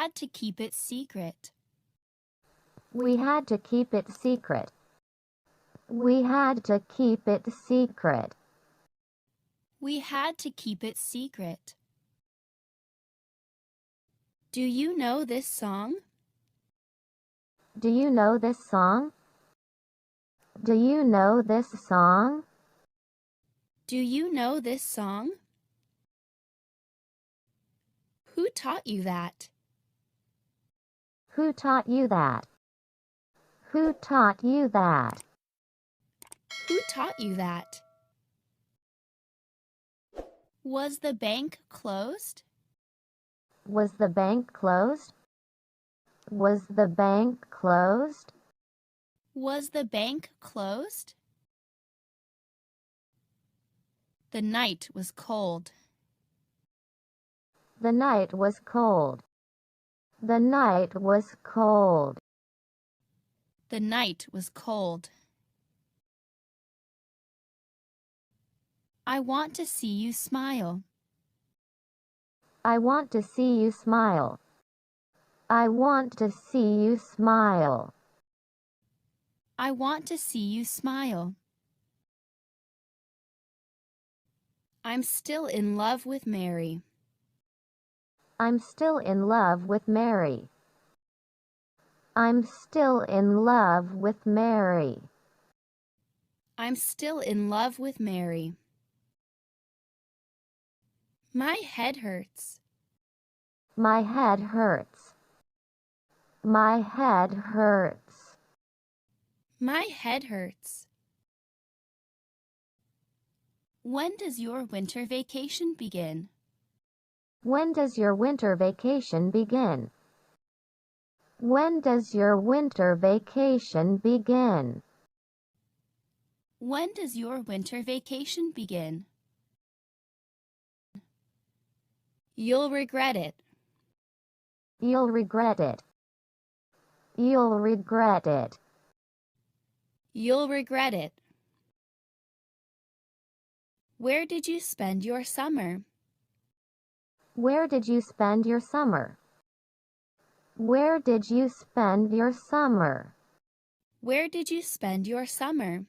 had to keep it secret. We had to keep it secret. We had to keep it secret. We had to keep it secret. Do you know this song? Do you know this song? Do you know this song? Do you know this song? Who taught you that? Who taught you that? Who taught you that? Who taught you that? Was the bank closed? Was the bank closed? Was the bank closed? Was the bank closed? The night was cold. The night was cold. The night was cold. The night was cold. I want to see you smile. I want to see you smile. I want to see you smile. I want to see you smile. I'm still in love with Mary. I'm still in love with Mary. I'm still in love with Mary. I'm still in love with Mary. My head hurts. My head hurts. My head hurts. My head hurts. When does your winter vacation begin? When does your winter vacation begin? When does your winter vacation begin? When does your winter vacation begin? You'll regret it. You'll regret it. You'll regret it. You'll regret it. Where did you spend your summer? Where did you spend your summer? Where did you spend your summer? Where did you spend your summer?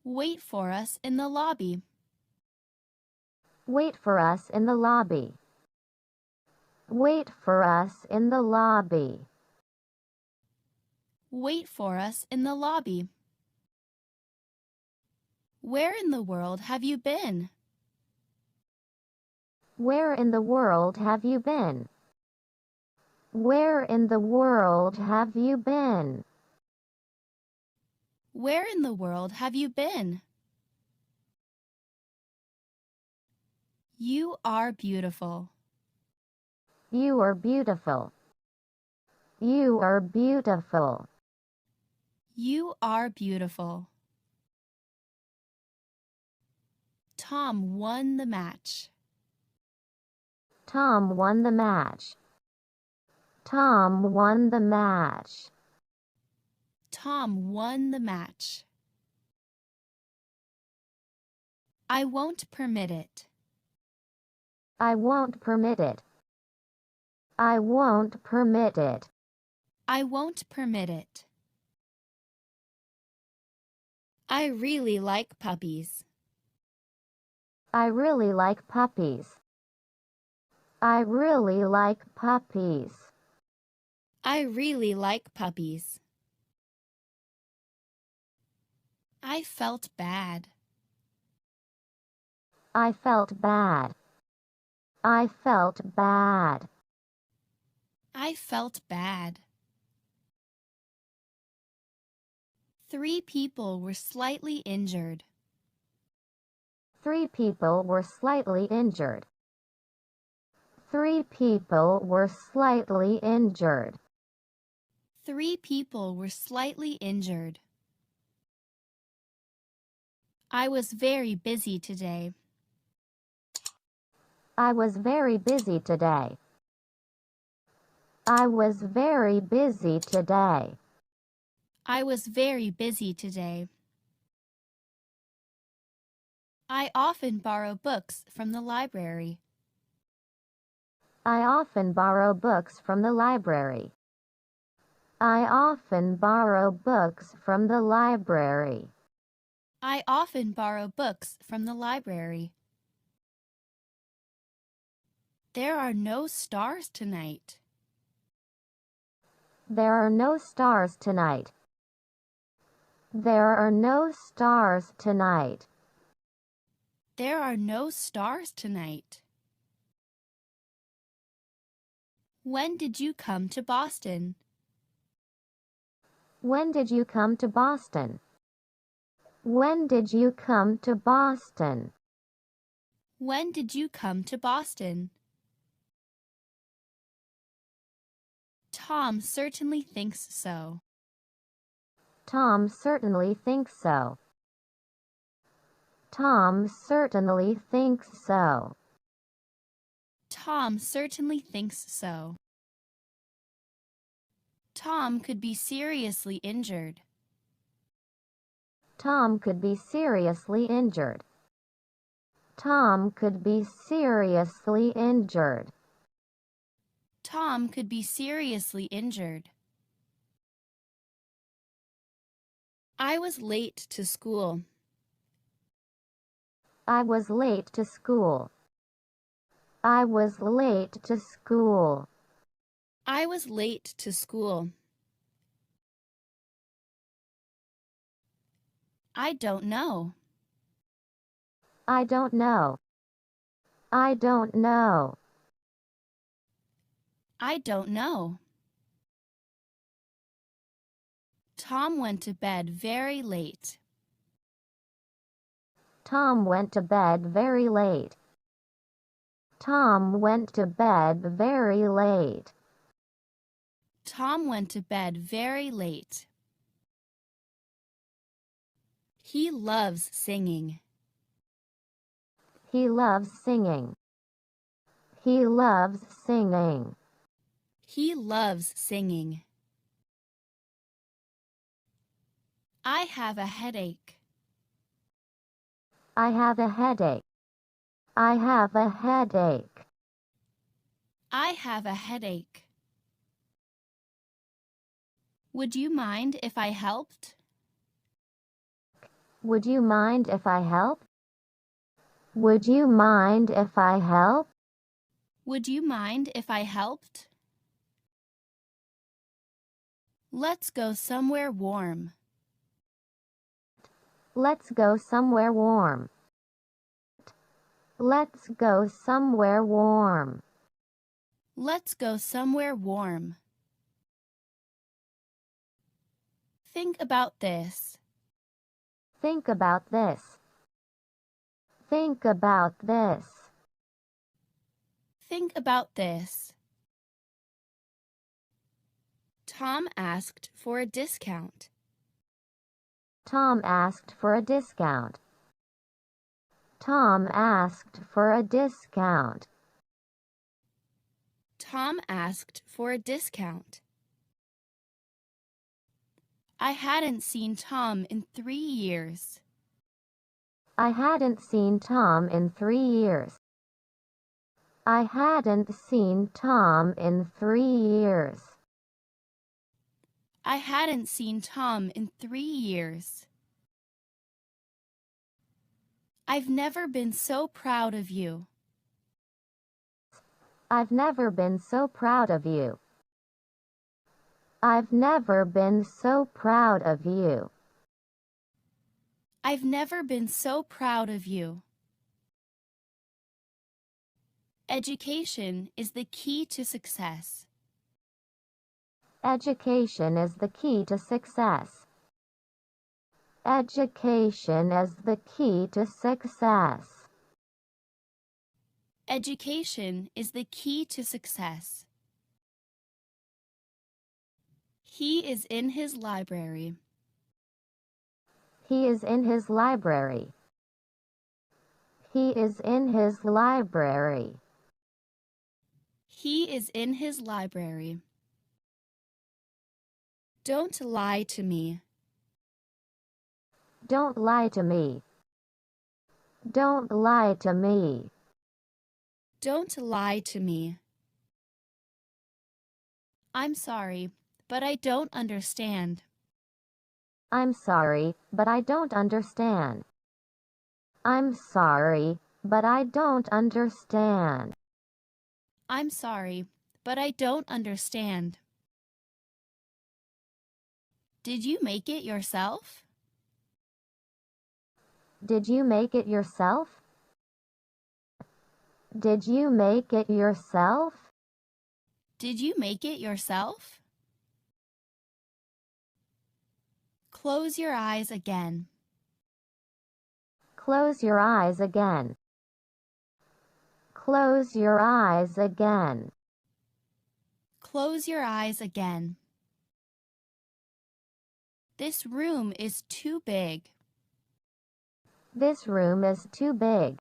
Wait for us in the lobby. Wait for us in the lobby. Wait for us in the lobby. Wait for us in the lobby. Where in the world have you been? Where in the world have you been? Where in the world have you been? Where in the world have you been? You are beautiful. You are beautiful. You are beautiful. You are beautiful. Tom won the match. Tom won the match. Tom won the match. Tom won the match. I won't permit it. I won't permit it. I won't permit it. I won't permit it. I really like puppies. I really like puppies. I really like puppies. I really like puppies. I felt bad. I felt bad. I felt bad. I felt bad. 3 people were slightly injured. 3 people were slightly injured. 3 people were slightly injured. 3 people were slightly injured. I was very busy today. I was very busy today. I was very busy today. I was very busy today. I often borrow books from the library. I often borrow books from the library. I often borrow books from the library. I often borrow books from the library. There are no stars tonight. There are no stars tonight. There are no stars tonight. There are no stars tonight. When did you come to Boston? When did you come to Boston? When did you come to Boston? When did you come to Boston? Tom certainly thinks so. Tom certainly thinks so. Tom certainly thinks so. Tom certainly thinks so. Tom could be seriously injured. Tom could be seriously injured. Tom could be seriously injured. Tom could be seriously injured. I was late to school. I was late to school. I was late to school. I was late to school. I don't know. I don't know. I don't know. I don't know. Tom went to bed very late. Tom went to bed very late. Tom went to bed very late. Tom went to bed very late. He loves singing. He loves singing. He loves singing. He loves singing. I have a headache. I have a headache. I have a headache. I have a headache. Would you mind if I helped? Would you mind if I help? Would you mind if I help? Would you mind if I helped? Let's go somewhere warm. Let's go somewhere warm. Let's go somewhere warm. Let's go somewhere warm. Think about this. Think about this. Think about this. Think about this. Tom asked for a discount. Tom asked for a discount. Tom asked for a discount. Tom asked for a discount. I hadn't seen Tom in 3 years. I hadn't seen Tom in 3 years. I hadn't seen Tom in 3 years. I hadn't seen Tom in 3 years. I've never been so proud of you. I've never been so proud of you. I've never been so proud of you. I've never been so proud of you. Education is the key to success. Education is the key to success. Education is the key to success. Education is the key to success. He is in his library. He is in his library. He is in his library. He is in his library. Don't lie to me. Don't lie to me. Don't lie to me. Don't lie to me. I'm sorry, but I don't understand. I'm sorry, but I don't understand. I'm sorry, but I don't understand. I'm sorry, but I don't understand. Did you make it yourself? Did you make it yourself? Did you make it yourself? Did you make it yourself? Close your eyes again. Close your eyes again. Close your eyes again. Close your eyes again. This room is too big. This room is too big.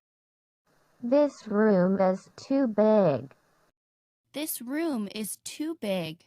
This room is too big. This room is too big.